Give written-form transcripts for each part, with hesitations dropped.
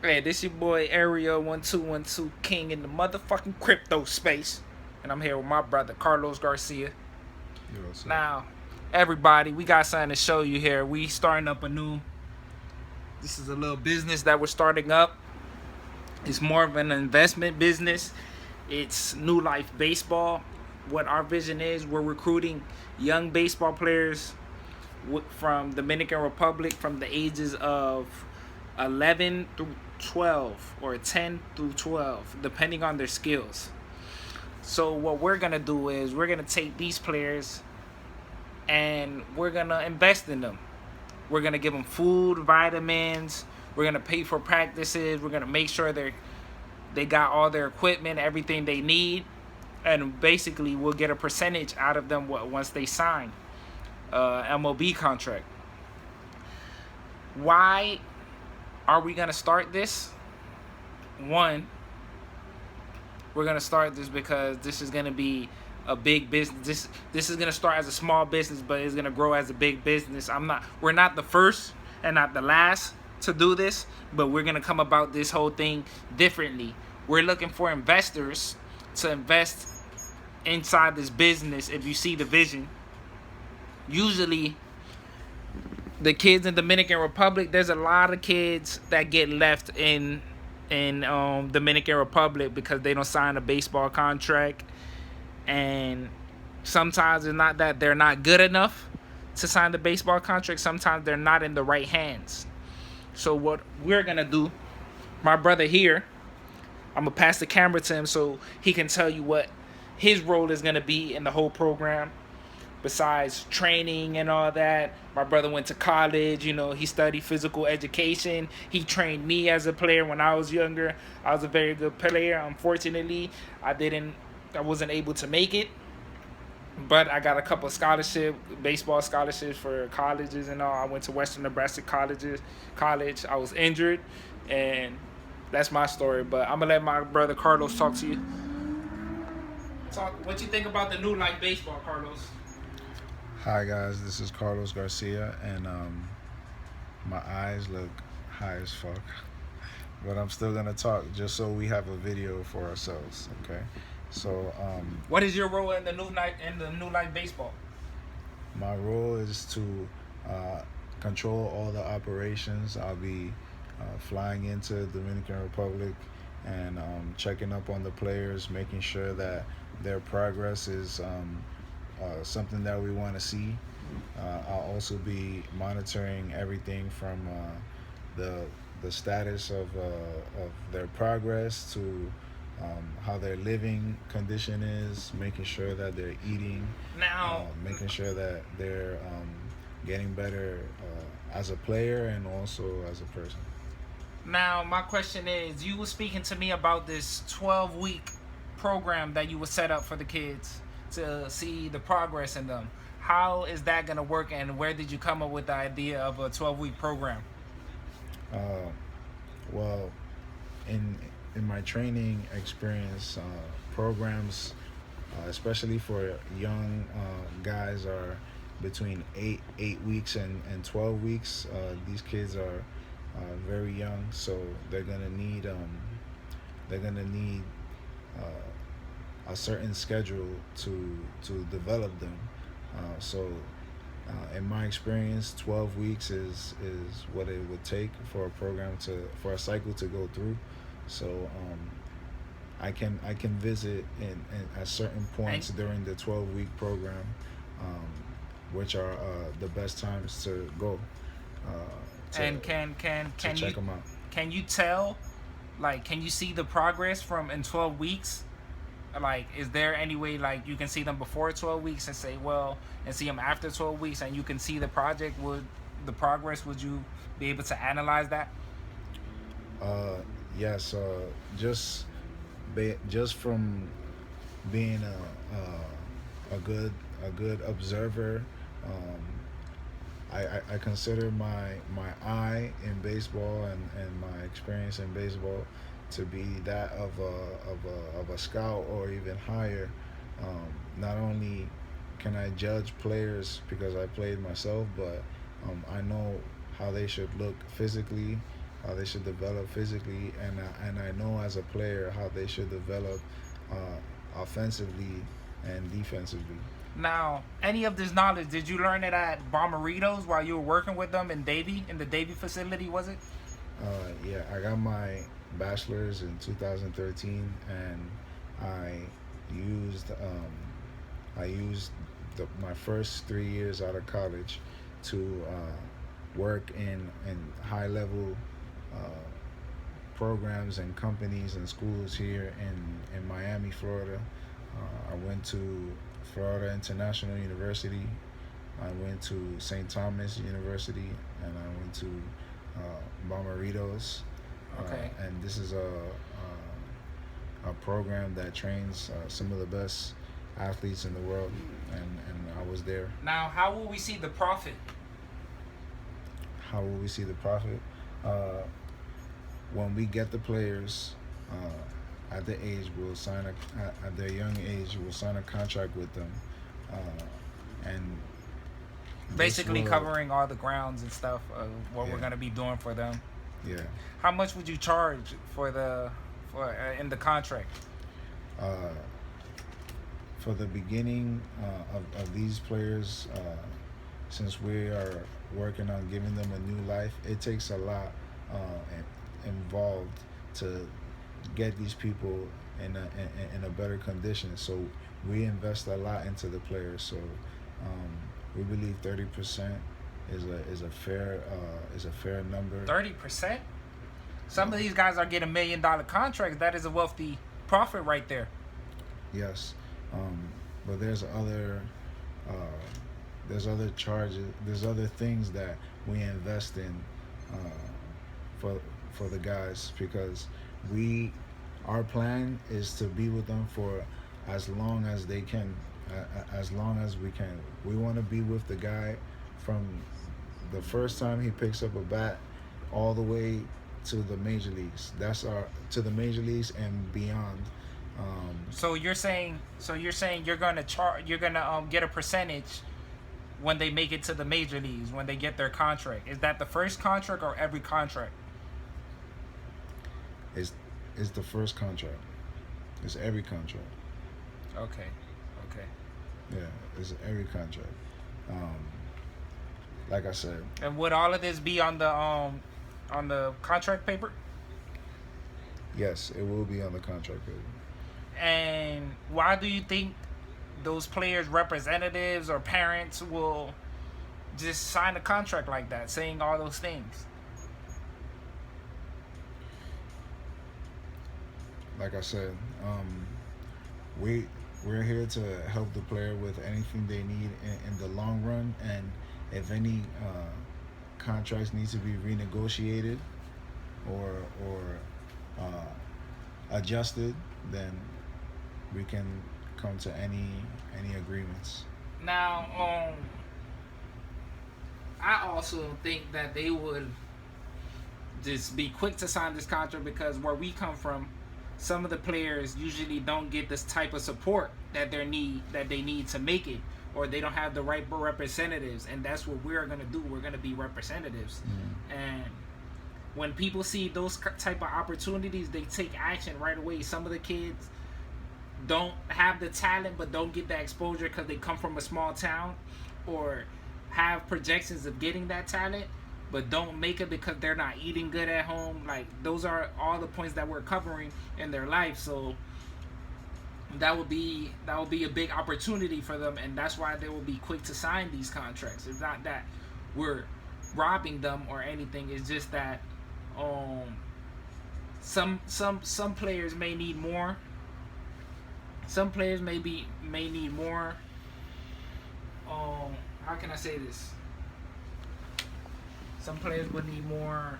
Hey, this your boy Ariel 1212 King in the motherfucking crypto space. And I'm here with my brother Carlos Garcia. Yo, what's up? Now, everybody, we got something to show you here. We starting up this is a little business that we're starting up. It's more of an investment business. It's New Life Baseball. What our vision is, we're recruiting young baseball players from Dominican Republic from the ages of 11 through 12 or 10 through 12, depending on their skills. So what we're gonna do is we're gonna take these players and we're gonna invest in them. We're gonna give them food, vitamins. We're gonna pay for practices. We're gonna make sure they got all their equipment, everything they need, and basically we'll get a percentage out of them once they sign MLB contract. Why are we gonna start this? One, we're gonna start this because this is gonna be a big business. This is gonna start as a small business, but it's gonna grow as a big business. We're not the first and not the last to do this, but we're gonna come about this whole thing differently. We're looking for investors to invest inside this business. If you see the vision, usually the kids in Dominican Republic, there's a lot of kids that get left in Dominican Republic because they don't sign a baseball contract, and sometimes it's not that they're not good enough to sign the baseball contract. Sometimes they're not in the right hands. So what we're gonna do, my brother here, I'm gonna pass the camera to him so he can tell you what his role is gonna be in the whole program. Besides training and all that, my brother went to college. He studied physical education. He trained me as a player when I was younger. I was a very good player. Unfortunately, I wasn't able to make it, but I got a couple of baseball scholarships for colleges and all. I went to Western Nebraska College. I was injured, and that's my story. But I'm gonna let my brother Carlos talk to you. What you think about the New Life Baseball, Carlos? Hi guys, this is Carlos Garcia, and my eyes look high as fuck, but I'm still gonna talk just so we have a video for ourselves. Okay, so What is your role in the New Life Baseball? my role is to control all the operations. I'll be flying into Dominican Republic and checking up on the players, making sure that their progress is something that we want to see. I'll also be monitoring everything from the status of their progress to how their living condition is, making sure that they're eating, Now, making sure that they're getting better as a player and also as a person. now, my question is: you were speaking to me about this 12-week program that you would set up for the kids to see the progress in them. How is that gonna work, and where did you come up with the idea of a 12-week program? Uh, well, in my training experience, programs, especially for young guys, are between eight weeks and 12 weeks. These kids are very young, so they're gonna need a certain schedule to develop them. So in my experience, 12 weeks is what it would take for for a cycle to go through. So I can visit at certain points And during the 12-week program, um, which are the best times to go to and can you check them out. tell, like, can you see the progress from in 12 weeks? Like, is there any way, like, you can see them before 12 weeks and say, well, and see them after 12 weeks, and you can see the progress? Would you be able to analyze that? Uh, yes, just from being a good observer. Um, I consider my eye in baseball and my experience in baseball to be that of a scout or even higher. Not only can I judge players because I played myself, but I know how they should look physically, physically, and I know as a player how they should develop offensively and defensively. Now, any of this knowledge, did you learn it at Bomberitos while you were working with them in Davie, in the Davie facility, was it? Yeah, I got my bachelor's in 2013, and I used my first 3 years out of college to work in high level uh, programs and companies and schools here in Miami, Florida. I went to Florida International University. I went to St. Thomas University, and I went to Bomberitos. Okay. And this is a program that trains some of the best athletes in the world, and I was there. Now, how will we see the profit? How will we see the profit? Uh, when we get the players at the age, we'll sign at their young age, we'll sign a contract with them, and Basically will, covering all the grounds and stuff of what yeah, we're gonna be doing for them. yeah. How much would you charge for in the contract? Uh, for the beginning of these players, since we are working on giving them a new life, it takes a lot involved to get these people in a better condition. So we invest a lot into the players. So we believe 30% is a fair number. 30%. Some of these guys are getting $1 million contracts. That is a wealthy profit right there. Yes, but uh, there's other charges. There's other things that we invest in for the guys, because our plan is to be with them for as long as they can, as long as we can. We want to be with the guy from the first time he picks up a bat all the way to the major leagues. To the major leagues and beyond. So you're saying you're gonna get a percentage when they make it to the major leagues, when they get their contract. Is that the first contract or every contract? It's the first contract. It's every contract. Okay. Yeah, it's every contract. Like I said, And would all of this be on the contract paper? yes, it will be on the contract paper. And why do you think those players' representatives or parents will just sign a contract like that, saying all those things? Like I said, we're here to help the player with anything they need in the long run, and if any contracts need to be renegotiated or adjusted, then we can come to any agreements. Now, I also think that they would just be quick to sign this contract, because where we come from, some of the players usually don't get this type of support that they need to make it, or they don't have the right representatives, and that's what we're gonna do. We're gonna be representatives, and when people see those type of opportunities, they take action right away. Some of the kids don't have the talent, but don't get that exposure because they come from a small town, or have projections of getting that talent, but don't make it because they're not eating good at home. Like, those are all the points that we're covering in their life. So that would be a big opportunity for them, and that's why they will be quick to sign these contracts. It's not that we're robbing them or anything. It's just that some players may need more. Some players may need more. How can I say this? Some players would need more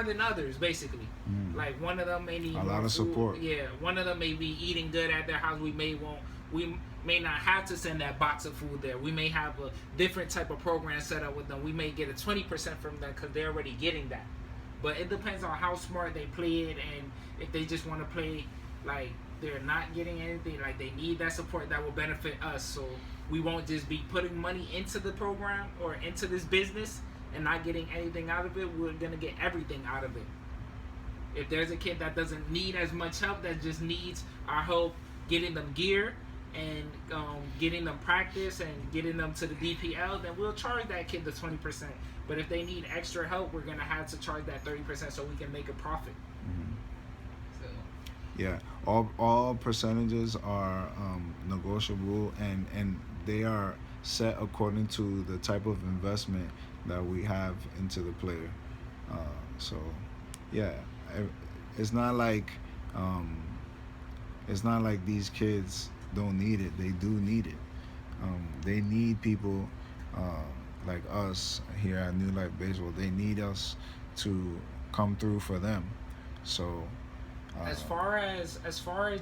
than others, basically. Like, one of them may need A more lot of food. support. Yeah, one of them may be eating good at their house. We may not have to send that box of food there. We may have a different type of program set up with them. We may get a 20% from them because they're already getting that. But it depends on how smart they play it, and if they just want to play like they're not getting anything, like they need that support that will benefit us. So we won't just be putting money into the program or into this business and not getting anything out of it, we're gonna get everything out of it. If there's a kid that doesn't need as much help, that just needs our help getting them gear and getting them practice and getting them to the DPL, then we'll charge that kid the 20%. But if they need extra help, we're gonna have to charge that 30% so we can make a profit. So Yeah, all percentages are negotiable, and they are set according to the type of investment that we have into the player. So yeah, it's not like these kids don't need it. They do need it. They need people like us here at New Life Baseball. They need us to come through for them. So as far as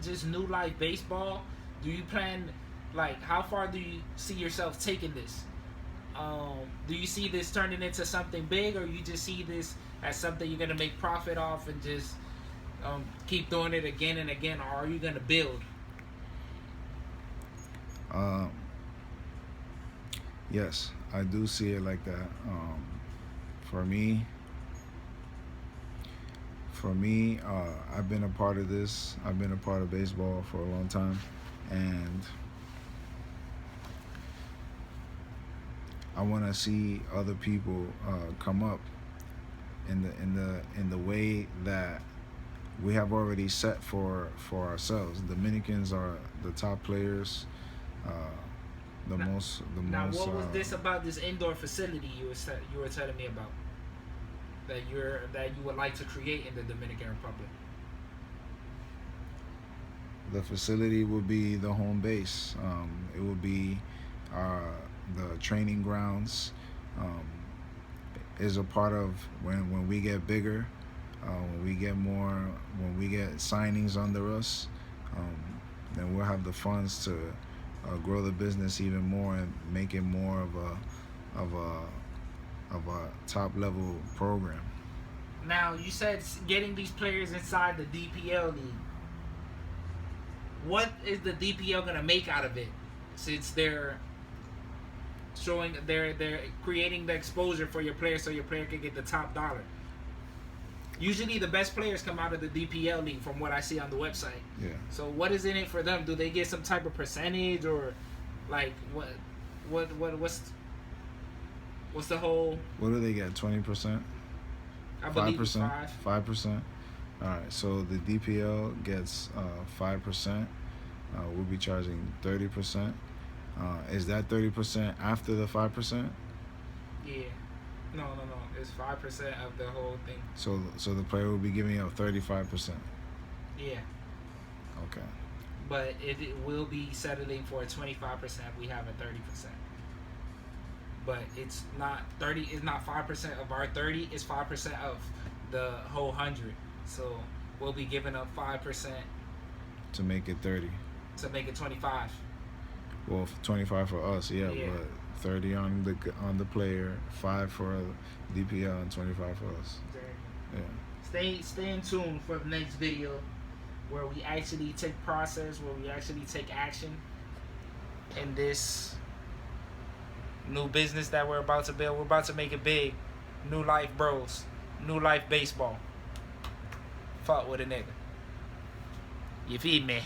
just New Life Baseball, do you plan, like, how far do you see yourself taking this? Do you see this turning into something big, or you just see this as something you're gonna make profit off and just keep doing it again and again, or are you gonna build? Yes, I do see it like that. For me, I've been a part of this. I've been a part of baseball for a long time, and I want to see other people come up in the way that we have already set for ourselves. Dominicans are the top players. Now, what was this about this indoor facility you were telling me about that you would like to create in the Dominican Republic? The facility will be the home base. It will be the training grounds. Is a part of when we get bigger, when we get signings under us, then we'll have the funds to grow the business even more and make it more of a top level program. Now, you said getting these players inside the DPL league. What is the DPL gonna make out of it, since they're creating the exposure for your player so your player can get the top dollar? Usually the best players come out of the DPL league, from what I see on the website. Yeah. So what is in it for them? Do they get some type of percentage, or like what's the whole? What do they get? 20%? I believe 5%. 5%. All right. So the DPL gets 5%. We'll be charging 30%. Is that 30% after the 5%? Yeah. No. It's 5% of the whole thing. So the player will be giving up 35%. Yeah. Okay. But it will be settling for a 25%. We have a 30%. But it's not 30. It's not 5% of our 30. It's 5% of the whole 100. So we'll be giving up 5% to make it 30. To make it 25. Well, 25 for us, yeah. But 30 on the player, 5 for DPL, and 25 for us. Yeah. Stay in tune for the next video, where we actually take process, where we actually take action in this new business that we're about to build. We're about to make it big. New Life Bros. New Life Baseball. Fuck with a nigga. You feed me?